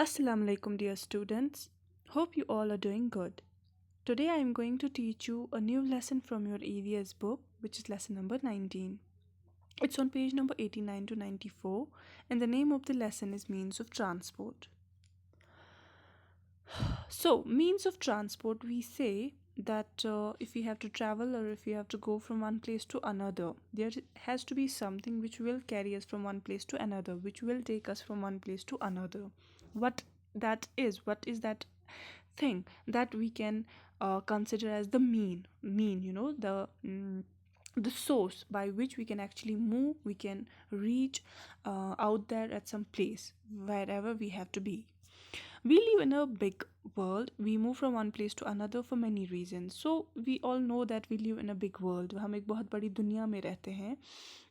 Assalamu alaikum, dear students. Hope you all are doing good. Today I am going to teach you a new lesson from your EVS book, which is lesson number 19. It's on page number 89 to 94, and the name of the lesson is Means of Transport. So, means of transport, we say that if we have to travel or if we have to go from one place to another, there has to be something which will carry us from one place to another, which will take us from one place to another. What what is that thing that we can consider as the mean, the source by which we can actually move, we can reach out there at some place wherever we have to be. We live in a big world. We move from one place to another for many reasons. So we all know that we live in a big world. हम एक बहुत बड़ी दुनिया में रहते हैं.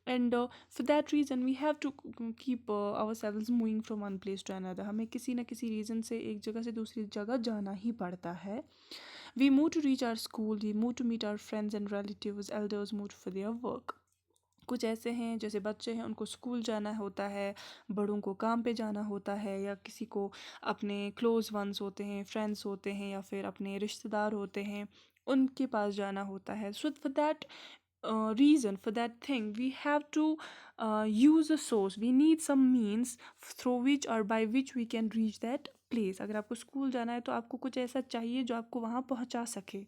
And for that reason we have to keep ourselves moving from one place to another. हमें किसी न किसी reason से एक जगह से दूसरी जगह जाना ही पड़ता है. We move to reach our school. We move to meet our friends and relatives. Elders move for their work. कुछ ऐसे हैं जैसे बच्चे हैं, उनको स्कूल जाना होता है, बड़ों को काम पे जाना होता है, या किसी को अपने क्लोज वंस होते हैं, फ्रेंड्स होते हैं, या फिर अपने रिश्तेदार होते हैं, उनके पास जाना होता है. So for that reason, for that thing, we have to use a source. We need some means through which or by which we can reach that place. अगर आपको स्कूल जाना है तो आपको कुछ ऐसा चाहिए जो आपको वहाँ पहुँचा सके.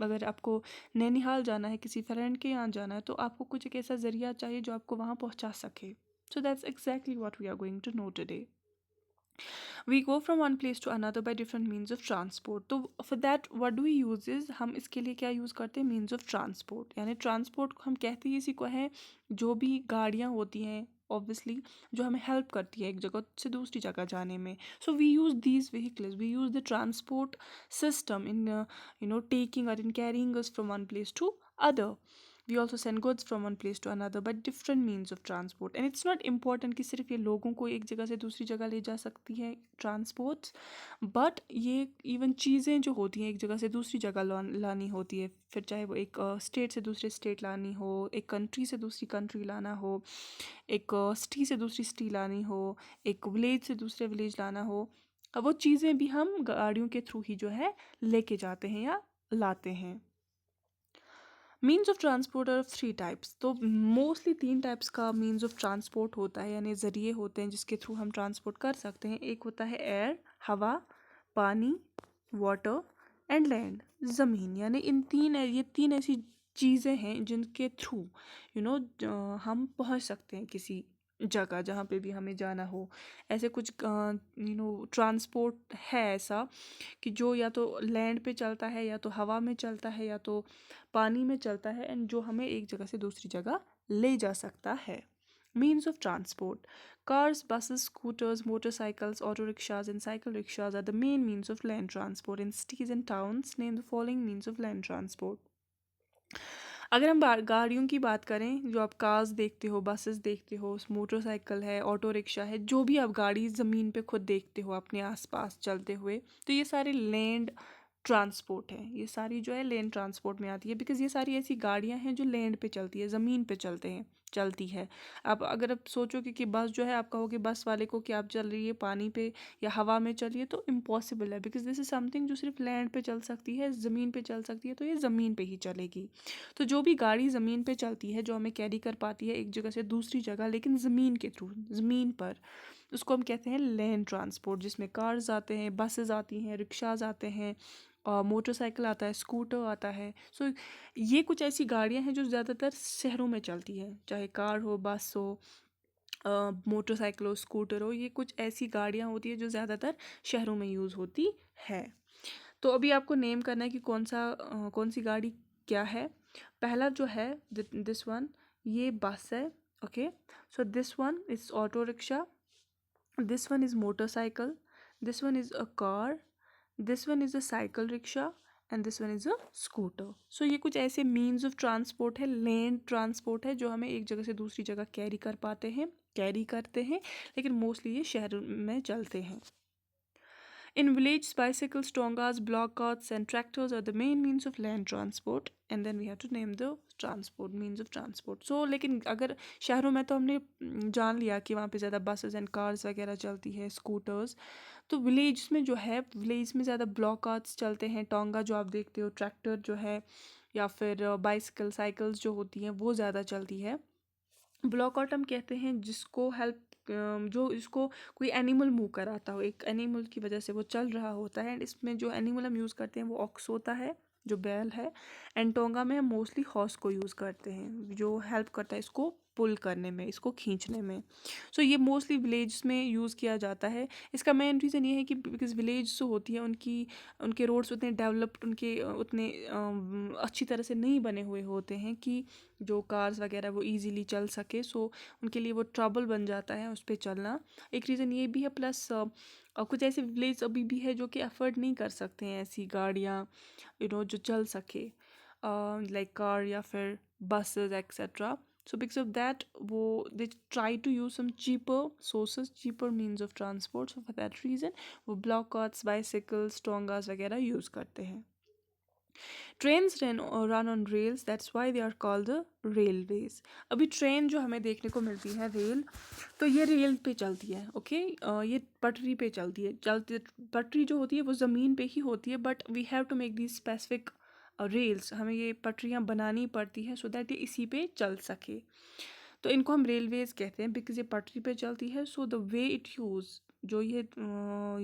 अगर आपको नैनीहाल जाना है, किसी फ्रेंड के यहाँ जाना है, तो आपको कुछ एक ऐसा ज़रिया चाहिए जो आपको वहाँ पहुँचा सके. So that's exactly what we are going to know today. We go from one place to another by different means of transport. तो for that what do we use is, हम इसके लिए क्या यूज़ करते हैं? means of transport. यानी transport को हम कहते हैं इसी को है जो भी गाड़ियाँ होती हैं ऑब्वियसली, जो हमें हेल्प करती है एक जगह से दूसरी जगह जाने में. So we use these vehicles, we use the transport system in taking or in carrying us from one place to other. We also send goods from one place to another by different means of transport. And it's not important कि सिर्फ ये लोगों को एक जगह से दूसरी जगह ले जा सकती है ट्रांसपोर्ट्स, बट ये इवन चीज़ें जो होती हैं एक जगह से दूसरी जगह लानी होती है, फिर चाहे वो एक स्टेट से दूसरे स्टेट लानी हो, एक कंट्री से दूसरी कंट्री लाना हो, एक सिटी से दूसरी सिटी लानी हो, एक विलेज से दूसरे विलेज लाना हो, वो चीज़ें भी हम गाड़ियों के थ्रू ही जो है लेके जाते हैं या लाते हैं. Means of transport are of 3 types. तो मोस्टली 3 टाइप्स का मीन्स ऑफ ट्रांसपोर्ट होता है, यानी ज़रिए होते हैं जिसके थ्रू हम ट्रांसपोर्ट कर सकते हैं. एक होता है एयर, हवा, पानी, वाटर एंड लैंड, ज़मीन. यानी ये तीन ऐसी चीज़ें हैं जिनके थ्रू हम पहुंच सकते हैं किसी जगह जहाँ पे भी हमें जाना हो. ऐसे कुछ ट्रांसपोर्ट है ऐसा कि जो या तो लैंड पे चलता है, या तो हवा में चलता है, या तो पानी में चलता है, एंड जो हमें एक जगह से दूसरी जगह ले जा सकता है. Means of transport. Cars, buses, scooters, motorcycles, auto rickshaws, and cycle rickshaws are the main means of land transport. In cities and towns, name the following means of land transport. अगर हम गाड़ियों की बात करें, जो आप कार्स देखते हो, बसेस देखते हो, मोटरसाइकिल है, ऑटो रिक्शा है, जो भी आप गाड़ी ज़मीन पे खुद देखते हो अपने आसपास चलते हुए, तो ये सारे लैंड ट्रांसपोर्ट है. ये सारी जो है लैंड ट्रांसपोर्ट में आती है, बिकॉज़ ये सारी ऐसी गाड़ियां हैं जो लैंड पे चलती है, ज़मीन पे चलती है. अब अगर आप सोचोगे कि बस जो है, आप कहोगे बस वाले को कि आप चल रही है पानी पे या हवा में चलिए, तो इम्पॉसिबल है, बिकॉज दिस इज़ समथिंग जो सिर्फ लैंड पे चल सकती है, ज़मीन पे चल सकती है, तो ये ज़मीन पे ही चलेगी. तो जो भी गाड़ी ज़मीन पे चलती है, जो हमें कैरी कर पाती है एक जगह से दूसरी जगह, लेकिन ज़मीन के थ्रू, ज़मीन पर, उसको हम कहते हैं लैंड ट्रांसपोर्ट, जिसमें कार्स आते हैं, बसेस आती हैं, रिक्शाज आते हैं, मोटरसाइकिल आता है, स्कूटर आता है. सो ये कुछ ऐसी गाड़ियाँ हैं जो ज़्यादातर शहरों में चलती हैं, चाहे कार हो, बस हो, मोटरसाइकिल हो, स्कूटर हो. ये कुछ ऐसी गाड़ियाँ होती है जो ज़्यादातर शहरों में यूज़ होती है. तो अभी आपको नेम करना है कि कौन सी गाड़ी क्या है. पहला जो है दिस वन, ये बस है. Okay, so this one is auto rickshaw, this one is motorcycle, this one is a car, this one is a cycle rickshaw, and this one is a scooter. So ये कुछ ऐसे means of transport है, land transport है, जो हमें एक जगह से दूसरी जगह कैरी करते हैं, लेकिन मोस्टली ये शहर में चलते हैं. In villages, bicycles, tongas, block carts, and tractors are the main means of land transport. And then we have to name the transport means of transport. So लेकिन अगर शहरों में तो हमने जान लिया कि वहाँ पे ज़्यादा buses and cars वगैरह चलती है, scooters. तो विलेज में जो है, विलेज में ज़्यादा ब्लॉक कार्ट्स चलते हैं, टोंगा जो आप देखते हो, ट्रैक्टर जो है, या फिर बाइसिकल साइकिल्स जो होती हैं वो ज़्यादा चलती है. ब्लॉक आउट हम कहते हैं जिसको हेल्प, जो इसको कोई एनिमल मूव कराता हो, एक एनिमल की वजह से वो चल रहा होता है. एंड इसमें जो एनिमल हम यूज़ करते हैं वो ऑक्स होता है, जो बैल है. एंड टोंगा में हम मोस्टली हॉर्स को यूज़ करते हैं जो हेल्प करता है इसको पुल करने में, इसको खींचने में. सो ये मोस्टली विलेज में यूज़ किया जाता है. इसका मेन रीज़न ये है कि बिकॉज विलेज जो होती है उनकी, उनके रोड्स उतने डेवलप्ड, उनके उतने अच्छी तरह से नहीं बने हुए होते हैं कि जो कार्स वगैरह वो इजीली चल सके. सो उनके लिए वो ट्रबल बन जाता है उस पर चलना. एक रीज़न ये भी है. प्लस कुछ ऐसे विलेज अभी भी है जो कि अफोर्ड नहीं कर सकते हैं ऐसी गाड़ियाँ, जो चल सके, लाइक कार या फिर buses etc. So because of that, they try to use some cheaper sources, cheaper means of transport. So for that reason वो block carts, bicycles, tongas वगैरह use करते हैं. Trains run on rails, that's why they are called the railways. अभी train जो हमें देखने को मिलती है, रेल, तो ये रेल पे चलती है. ओके, ये पटरी पे चलती है. पटरी जो होती है वो ज़मीन पे ही होती है, but we have to make the specific rails. हमें ये पटरियाँ बनानी पड़ती हैं सो दैट ये इसी पे चल सके. तो इनको हम रेलवेज कहते हैं बिकॉज ये पटरी पे चलती है. So the way it use, जो ये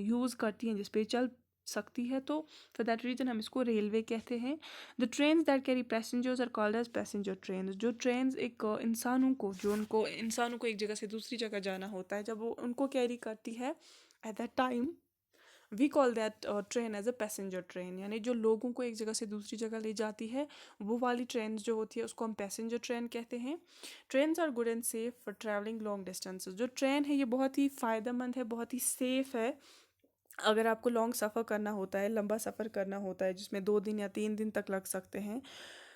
यूज़ करती हैं जिस पे चल सकती है, तो फॉर दैट रीज़न हम इसको रेलवे कहते हैं. The trains that carry passengers are called as passenger train. जो ट्रेन्स एक इंसानों को, जो उनको इंसानों को एक जगह से दूसरी जगह जाना होता है, जब वो उनको कैरी करती है, at that time we call that train as a passenger train. यानी जो लोगों को एक जगह से दूसरी जगह ले जाती है, वो वाली ट्रेन जो होती है उसको हम पैसेंजर ट्रेन कहते हैं. Trains are good and safe for travelling long distances. जो ट्रेन है ये बहुत ही फ़ायदेमंद है, बहुत ही सेफ़ है अगर आपको लॉन्ग सफ़र करना होता है, लंबा सफ़र करना होता है जिसमें 2 दिन या 3 दिन तक लग सकते हैं.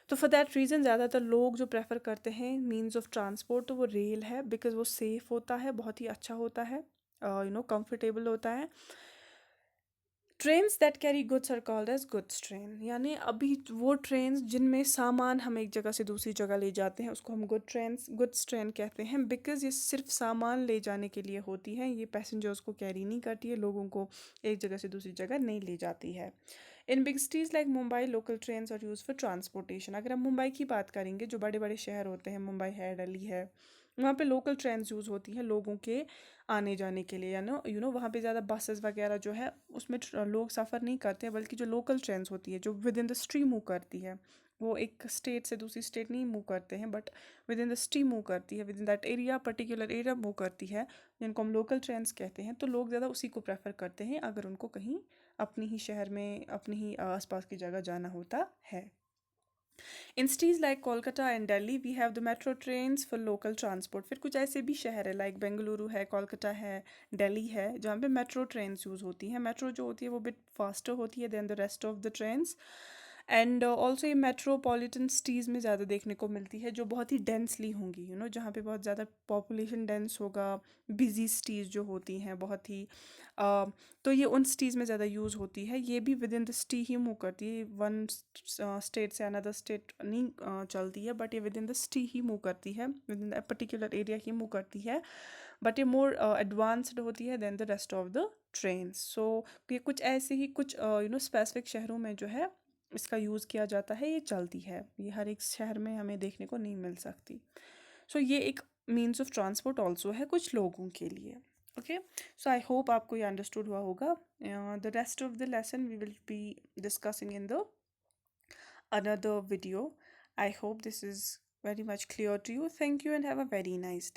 तो फॉर दैट रीज़न ज़्यादातर लोग जो प्रेफर करते हैं मीन्स ऑफ ट्रांसपोर्ट, तो वो रेल है. बिकॉज वो सेफ़ होता है, बहुत ही अच्छा होता है, कंफर्टेबल होता है. Trains that carry goods are called as goods train. यानी अभी वो ट्रेन्स जिनमें सामान हम एक जगह से दूसरी जगह ले जाते हैं उसको हम गुड्स ट्रेन कहते हैं. बिकॉज ये सिर्फ सामान ले जाने के लिए होती है, ये पैसेंजर्स को कैरी नहीं करती है, लोगों को एक जगह से दूसरी जगह नहीं ले जाती है. In big cities like Mumbai, local trains are use for transportation. अगर हम मुंबई की बात करेंगे, जो बड़े बड़े शहर होते हैं, मुंबई है, दिल्ली है, वहाँ पे लोकल ट्रेन्स यूज़ होती हैं लोगों के आने जाने के लिए. वहाँ पे ज़्यादा बसेस वगैरह जो है उसमें लोग सफ़र नहीं करते हैं, बल्कि जो लोकल ट्रेन्स होती है जो with in the city move करती है, वो एक स्टेट से दूसरी स्टेट नहीं मूव करते हैं, but with in the city move करती है, with in that area, particular area move करती है, जिनको हम लोकल ट्रेन्स कहते हैं. तो लोग ज़्यादा उसी को प्रेफर करते हैं अगर उनको कहीं अपनी ही शहर में, अपनी ही आसपास की जगह जाना होता है. In cities like Kolkata and Delhi we have the metro trains for local transport. फिर कुछ ऐसे भी शहर है लाइक बेंगलुरु है, कोलकाता है, दिल्ली है, जहाँ पे मेट्रो ट्रेन्स यूज़ होती हैं. मेट्रो जो होती है वो बिट फास्टर होती है than the rest of the trains. And also ये मेट्रोपॉलिटन सिटीज़ में ज़्यादा देखने को मिलती है, जो बहुत ही डेंसली होंगी, जहाँ पे बहुत ज़्यादा पॉपुलेशन डेंस होगा. बिजी सिटीज़ जो होती हैं बहुत ही, तो ये उन सिटीज़ में ज़्यादा यूज़ होती है. ये भी विद इन द सिटी ही मूव करती है, वन स्टेट से अनदर स्टेट नहीं चलती है, बट ये विद इन द सिटी ही मूव करती है, within the particular area ही मूव करती है. बट ये मोर एडवांस्ड होती है than the rest of the train. So ये कुछ ऐसे ही कुछ स्पेसिफिक शहरों में जो है इसका यूज़ किया जाता है, ये चलती है. ये हर एक शहर में हमें देखने को नहीं मिल सकती. सो ये एक मीन्स ऑफ ट्रांसपोर्ट ऑल्सो है कुछ लोगों के लिए. ओके, सो आई होप आपको ये अंडरस्टूड हुआ होगा. The rest of the lesson we will be discussing in the another video. I hope this is very much clear to you. Thank you and have a very nice day.